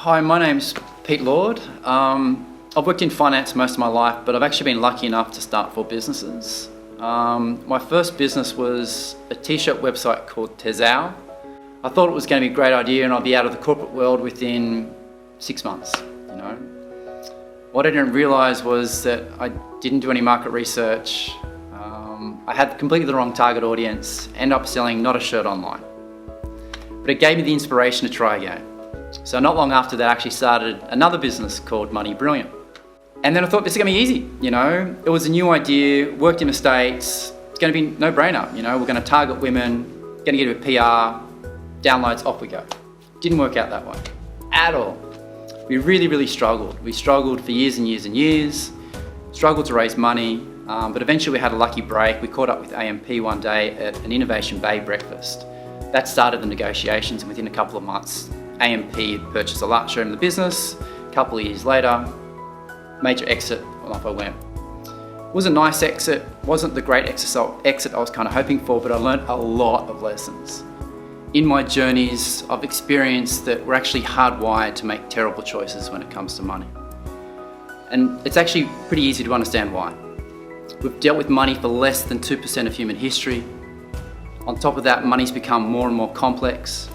Hi, my name's Pete Lord. I've worked in finance most of my life, but I've actually been lucky enough to start 4 businesses. My first business was a t-shirt website called Tezao. I thought it was going to be a great idea and I'd be out of the corporate world within 6 months. What I didn't realise was that I didn't do any market research. I had completely the wrong target audience, ended up selling not a shirt online. But it gave me the inspiration to try again. So not long after that, I actually started another business called Money Brilliant. And then I thought, this is going to be easy, It was a new idea, worked in the States, it's going to be no-brainer, We're going to target women, going to get a PR, downloads, off we go. Didn't work out that way, at all. We really struggled. We struggled for years and years and years, struggled to raise money, but eventually we had a lucky break. We caught up with AMP one day at an Innovation Bay breakfast. That started the negotiations, and within a couple of months, AMP had purchased a large share in the business. A couple of years later, major exit, and off I went. It was a nice exit, wasn't the great exit I was kind of hoping for, but I learned a lot of lessons. In my journeys, I've experienced that we're actually hardwired to make terrible choices when it comes to money. And it's actually pretty easy to understand why. We've dealt with money for less than 2% of human history. On top of that, money's become more and more complex.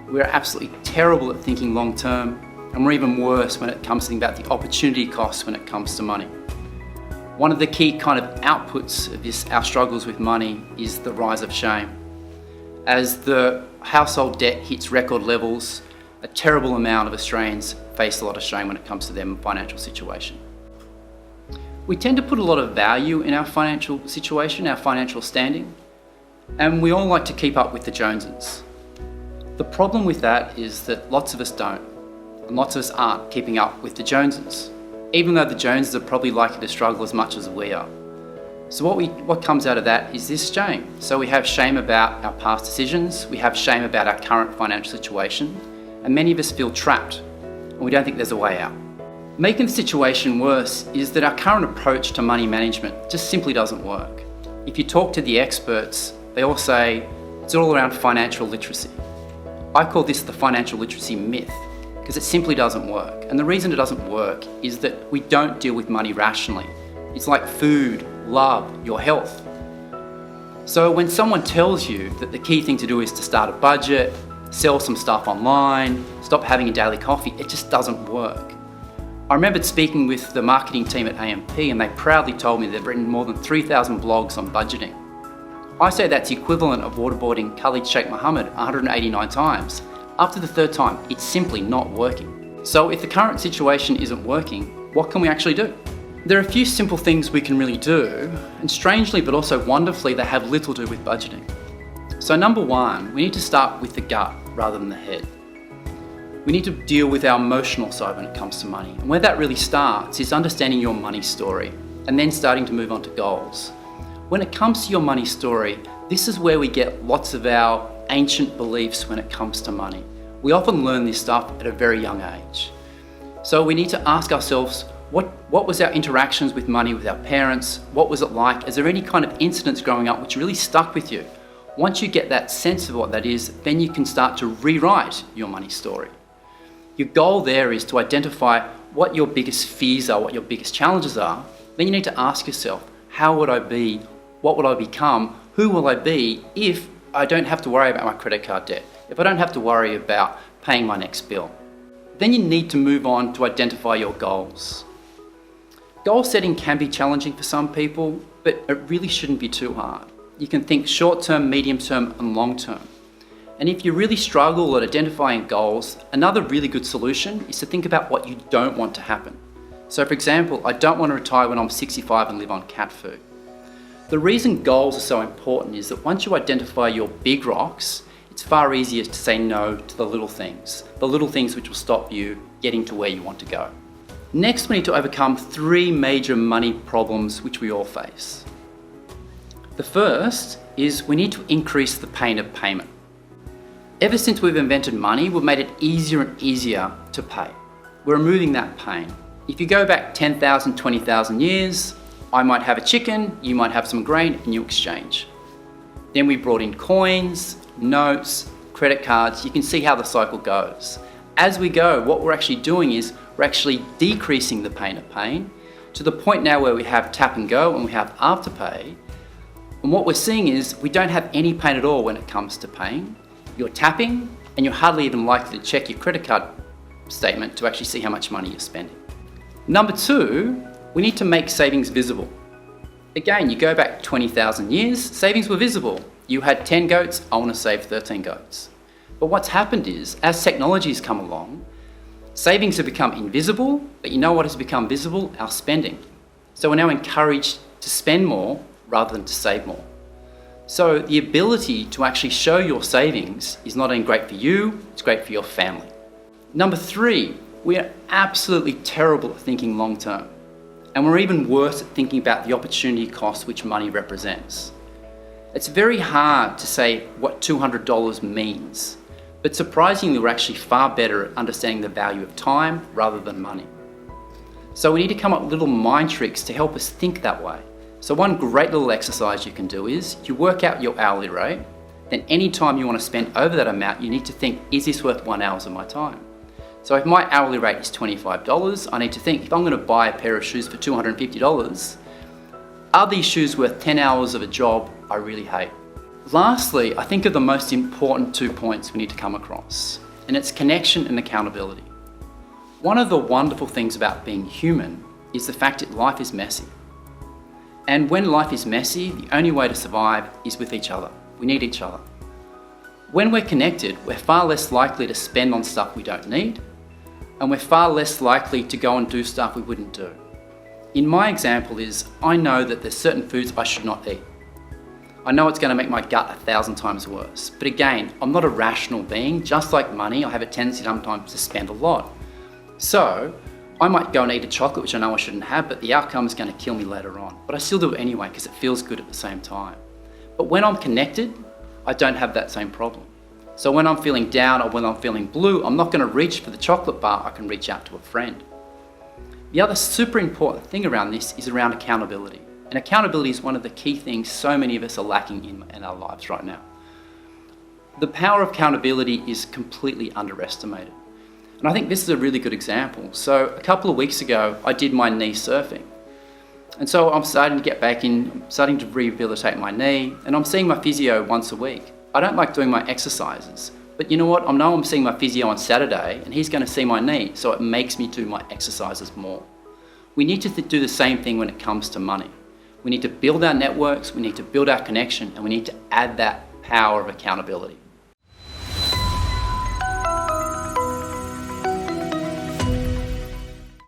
We're absolutely terrible at thinking long term, and we're even worse when it comes to thinking about the opportunity costs when it comes to money. One of the key kind of outputs of our struggles with money is the rise of shame. As the household debt hits record levels, a terrible amount of Australians face a lot of shame when it comes to their financial situation. We tend to put a lot of value in our financial situation, our financial standing, and we all like to keep up with the Joneses. The problem with that is that lots of us don't, and lots of us aren't keeping up with the Joneses, even though the Joneses are probably likely to struggle as much as we are. So what comes out of that is this shame. So we have shame about our past decisions, we have shame about our current financial situation, and many of us feel trapped, and we don't think there's a way out. Making the situation worse is that our current approach to money management just simply doesn't work. If you talk to the experts, they all say it's all around financial literacy. I call this the financial literacy myth, because it simply doesn't work. And the reason it doesn't work is that we don't deal with money rationally. It's like food, love, your health. So when someone tells you that the key thing to do is to start a budget, sell some stuff online, stop having a daily coffee, it just doesn't work. I remembered speaking with the marketing team at AMP, and they proudly told me they've written more than 3,000 blogs on budgeting. I say that's the equivalent of waterboarding Khalid Sheikh Mohammed 189 times. After the 3rd time, it's simply not working. So if the current situation isn't working, what can we actually do? There are a few simple things we can really do, and strangely but also wonderfully, they have little to do with budgeting. So number 1, we need to start with the gut rather than the head. We need to deal with our emotional side when it comes to money. And where that really starts is understanding your money story and then starting to move on to goals. When it comes to your money story, this is where we get lots of our ancient beliefs when it comes to money. We often learn this stuff at a very young age. So we need to ask ourselves, what was our interactions with money with our parents? What was it like? Is there any kind of incidents growing up which really stuck with you? Once you get that sense of what that is, then you can start to rewrite your money story. Your goal there is to identify what your biggest fears are, what your biggest challenges are. Then you need to ask yourself, how would I be? What would I become? Who will I be if I don't have to worry about my credit card debt? If I don't have to worry about paying my next bill? Then you need to move on to identify your goals. Goal setting can be challenging for some people, but it really shouldn't be too hard. You can think short-term, medium-term, and long-term. And if you really struggle at identifying goals, another really good solution is to think about what you don't want to happen. So for example, I don't want to retire when I'm 65 and live on cat food. The reason goals are so important is that once you identify your big rocks, it's far easier to say no to the little things which will stop you getting to where you want to go. Next, we need to overcome 3 major money problems which we all face. The first is we need to increase the pain of payment. Ever since we've invented money, we've made it easier and easier to pay. We're removing that pain. If you go back 10,000, 20,000 years, I might have a chicken, you might have some grain, and you exchange. Then we brought in coins, notes, credit cards. You can see how the cycle goes. as we go, what we're actually doing is we're actually decreasing the pain of pain to the point now where we have tap and go and we have afterpay. And what we're seeing is we don't have any pain at all when it comes to pain. You're tapping and you're hardly even likely to check your credit card statement to actually see how much money you're spending. Number two, we need to make savings visible. Again, you go back 20,000 years, savings were visible. You had 10 goats, I want to save 13 goats. But what's happened is, as technologies come along, savings have become invisible, but you know what has become visible? Our spending. So we're now encouraged to spend more rather than to save more. So the ability to actually show your savings is not only great for you, it's great for your family. Number three, we are absolutely terrible at thinking long term. And we're even worse at thinking about the opportunity cost which money represents. It's very hard to say what $200 means, but surprisingly, we're actually far better at understanding the value of time rather than money. So we need to come up with little mind tricks to help us think that way. So one great little exercise you can do is you work out your hourly rate, then any time you want to spend over that amount, you need to think, is this worth 1 hour of my time? So if my hourly rate is $25, I need to think, if I'm going to buy a pair of shoes for $250, are these shoes worth 10 hours of a job I really hate? Lastly, I think of the most important 2 points we need to come across, and it's connection and accountability. One of the wonderful things about being human is the fact that life is messy. And when life is messy, the only way to survive is with each other. We need each other. When we're connected, we're far less likely to spend on stuff we don't need, and we're far less likely to go and do stuff we wouldn't do. In my example is, I know that there's certain foods I should not eat. I know it's going to make my gut 1,000 times worse. But again, I'm not a rational being. Just like money, I have a tendency sometimes to spend a lot. So I might go and eat a chocolate, which I know I shouldn't have, but the outcome is going to kill me later on. But I still do it anyway because it feels good at the same time. But when I'm connected, I don't have that same problem. So when I'm feeling down or when I'm feeling blue, I'm not going to reach for the chocolate bar. I can reach out to a friend. The other super important thing around this is around accountability. And accountability is one of the key things so many of us are lacking in our lives right now. The power of accountability is completely underestimated. And I think this is a really good example. So a couple of weeks ago, I did my knee surfing. And so I'm starting to get back in, I'm starting to rehabilitate my knee, and I'm seeing my physio once a week. I don't like doing my exercises, but you know what? I know I'm seeing my physio on Saturday, and he's going to see my knee, so it makes me do my exercises more. We need to do the same thing when it comes to money. We need to build our networks, we need to build our connection, and we need to add that power of accountability.